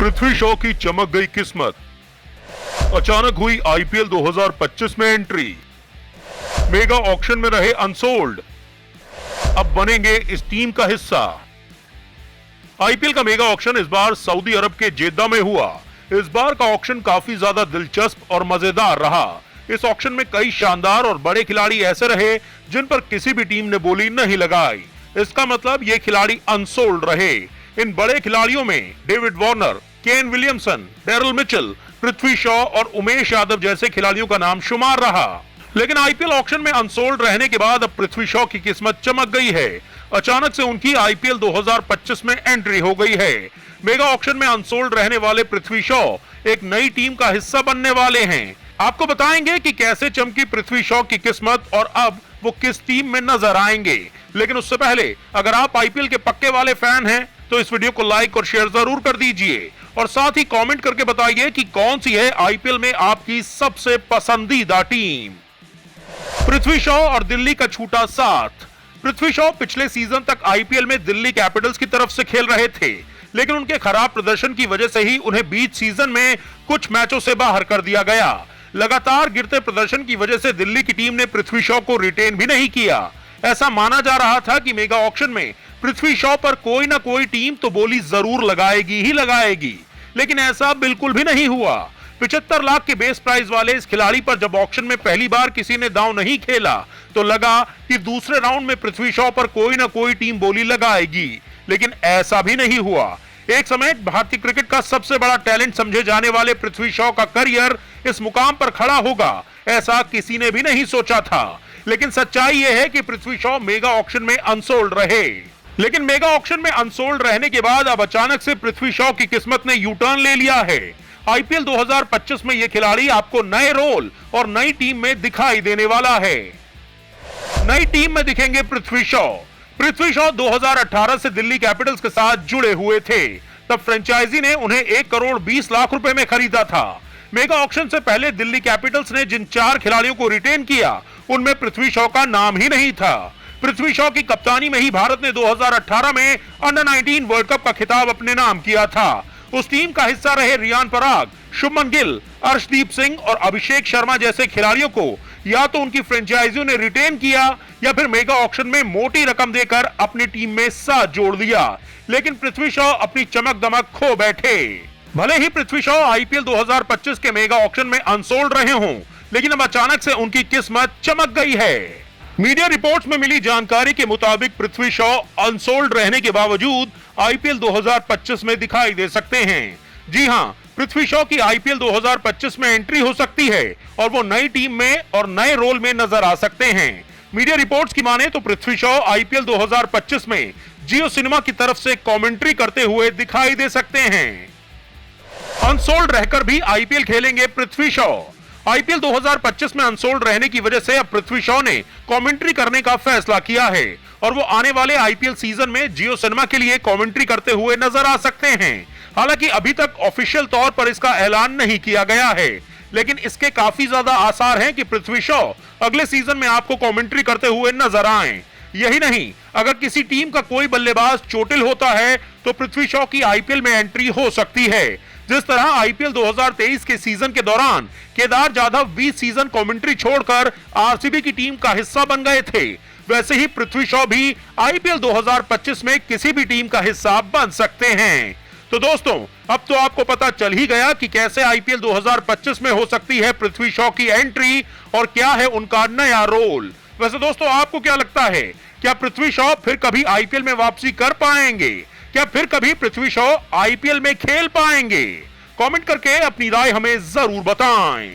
पृथ्वी शॉ की चमक गई किस्मत। अचानक हुई आईपीएल 2025 में एंट्री। मेगा ऑक्शन में रहे अनसोल्ड, अब बनेंगे इस टीम का हिस्सा। आईपीएल का मेगा ऑक्शन इस बार सऊदी अरब के जेद्दा में हुआ। इस बार का ऑक्शन काफी ज्यादा दिलचस्प और मजेदार रहा। इस ऑक्शन में कई शानदार और बड़े खिलाड़ी ऐसे रहे जिन पर किसी भी टीम ने बोली नहीं लगाई। इसका मतलब ये खिलाड़ी अनसोल्ड रहे। इन बड़े खिलाड़ियों में David Warner, Kane Williamson, Daryl Mitchell, Prithvi Shaw और उमेश यादव जैसे खिलाड़ियों का नाम शुमार रहा। लेकिन आईपीएल ऑक्शन में अनसोल्ड रहने के बाद अब पृथ्वी शॉ की किस्मत चमक गई है। अचानक से उनकी आईपीएल 2025 में एंट्री हो गई है। मेगा ऑक्शन में अनसोल्ड रहने वाले पृथ्वी शॉ एक नई टीम का हिस्सा बनने वाले हैं। आपको बताएंगे कि कैसे चमकी पृथ्वी शॉ की किस्मत और अब वो किस टीम में नजर आएंगे। लेकिन उससे पहले अगर आप आईपीएल के पक्के वाले फैन हैं तो इस वीडियो को लाइक और शेयर जरूर कर दीजिए और साथ ही कमेंट करके बताइए कि कौन सी है आईपीएल में आपकी सबसे पसंदीदा टीम। पृथ्वी शॉ और दिल्ली का छूटा साथ। पृथ्वी शॉ पिछले सीजन तक आईपीएल में दिल्ली कैपिटल्स की तरफ से खेल रहे थे, लेकिन उनके खराब प्रदर्शन की वजह से ही उन्हें बीच सीजन में कुछ मैचों से बाहर कर दिया गया। लगातार गिरते प्रदर्शन की वजह से दिल्ली की टीम ने पृथ्वी शॉ को रिटेन भी नहीं किया। ऐसा माना जा रहा था कि मेगा ऑक्शन में पृथ्वी शॉ पर कोई ना कोई टीम तो बोली जरूर लगाएगी ही लगाएगी, लेकिन ऐसा बिल्कुल भी नहीं हुआ। 75 लाख के बेस प्राइस वाले इस खिलाड़ी पर जब ऑक्शन में पहली बार किसी ने दांव नहीं खेला तो लगा कि दूसरे राउंड में पृथ्वी शॉ पर कोई ना कोई टीम बोली लगाएगी, लेकिन ऐसा भी नहीं हुआ। एक समय भारतीय क्रिकेट का सबसे बड़ा टैलेंट समझे जाने वाले पृथ्वी शॉ का करियर इस मुकाम पर खड़ा होगा, ऐसा किसी ने भी नहीं सोचा था। लेकिन सच्चाई यह है कि पृथ्वी शॉ मेगा ऑक्शन में अनसोल्ड रहे। लेकिन मेगा ऑक्शन में अनसोल्ड रहने के बाद अब अचानक से पृथ्वी शॉ की किस्मत ने यू टर्न ले लिया है। आईपीएल 2025 में यह खिलाड़ी आपको नए रोल और नई टीम में दिखाई देने वाला है। नई टीम में दिखेंगे पृथ्वी शॉ। पृथ्वी शॉ 2018 से दिल्ली कैपिटल्स के साथ जुड़े हुए थे। तब फ्रेंचाइजी ने उन्हें 1 करोड़ 20 लाख रुपए में खरीदा था। मेगा ऑक्शन से पहले दिल्ली कैपिटल्स ने जिन 4 खिलाड़ियों को रिटेन किया उनमें पृथ्वी शॉ का नाम ही नहीं था। पृथ्वी शॉ की कप्तानी में ही भारत ने 2018 में अंडर 19 वर्ल्ड कप का खिताब अपने नाम किया था। उस टीम का हिस्सा रहे रियान पराग, शुभमन गिल, अर्शदीप सिंह और अभिषेक शर्मा जैसे खिलाड़ियों को या तो उनकी फ्रेंचाइजियों ने रिटेन किया या फिर मेगा ऑक्शन में मोटी रकम देकर अपनी टीम में साथ जोड़ दिया। लेकिन पृथ्वी शॉ अपनी चमक दमक खो बैठे। भले ही पृथ्वी शॉ आईपीएल 2025 के मेगा ऑक्शन में अनसोल्ड रहे हों, लेकिन अब अचानक से उनकी किस्मत चमक गई है। मीडिया रिपोर्ट्स में मिली जानकारी के मुताबिक पृथ्वी शॉ अनसोल्ड रहने के बावजूद आईपीएल 2025 में दिखाई दे सकते हैं। जी हां, पृथ्वी शॉ की आईपीएल 2025 में एंट्री हो सकती है और वो नई टीम में और नए रोल में नजर आ सकते हैं। मीडिया रिपोर्ट्स की माने तो पृथ्वी शॉ आईपीएल 2025 में जियो सिनेमा की तरफ से कमेंट्री करते हुए दिखाई दे सकते हैं। अनसोल्ड रहकर भी आईपीएल खेलेंगे पृथ्वी शॉ। आईपीएल 2025 में अनसोल्ड रहने की वजह से अब पृथ्वी शॉ ने कमेंट्री करने का फैसला किया है और वो आने वाले आईपीएल सीजन में जियो सिनेमा के लिए कमेंट्री करते हुए नजर आ सकते हैं। हालांकि अभी तक ऑफिशियल तौर पर इसका ऐलान नहीं किया गया है, लेकिन इसके काफी ज्यादा आसार हैं कि पृथ्वी शॉ अगले सीजन में आपको कमेंट्री करते हुए नजर आए। यही नहीं, अगर किसी टीम का कोई बल्लेबाज चोटिल होता है तो पृथ्वी शॉ की आईपीएल में एंट्री हो सकती है। जिस तरह आईपीएल 2023 के सीजन के दौरान केदार जाधव 20 सीजन कमेंट्री छोड़कर आरसीबी की टीम का हिस्सा बन गए थे, वैसे ही पृथ्वी शॉ भी आईपीएल 2025 में किसी भी टीम का हिस्सा बन सकते हैं। तो दोस्तों, अब तो आपको पता चल ही गया कि कैसे आईपीएल 2025 में हो सकती है पृथ्वी शॉ की एंट्री और क्या है उनका नया रोल। वैसे दोस्तों, आपको क्या लगता है, क्या पृथ्वी शॉ फिर कभी आईपीएल में वापसी कर पाएंगे? क्या फिर कभी पृथ्वी शॉ आईपीएल में खेल पाएंगे? कमेंट करके अपनी राय हमें जरूर बताएं।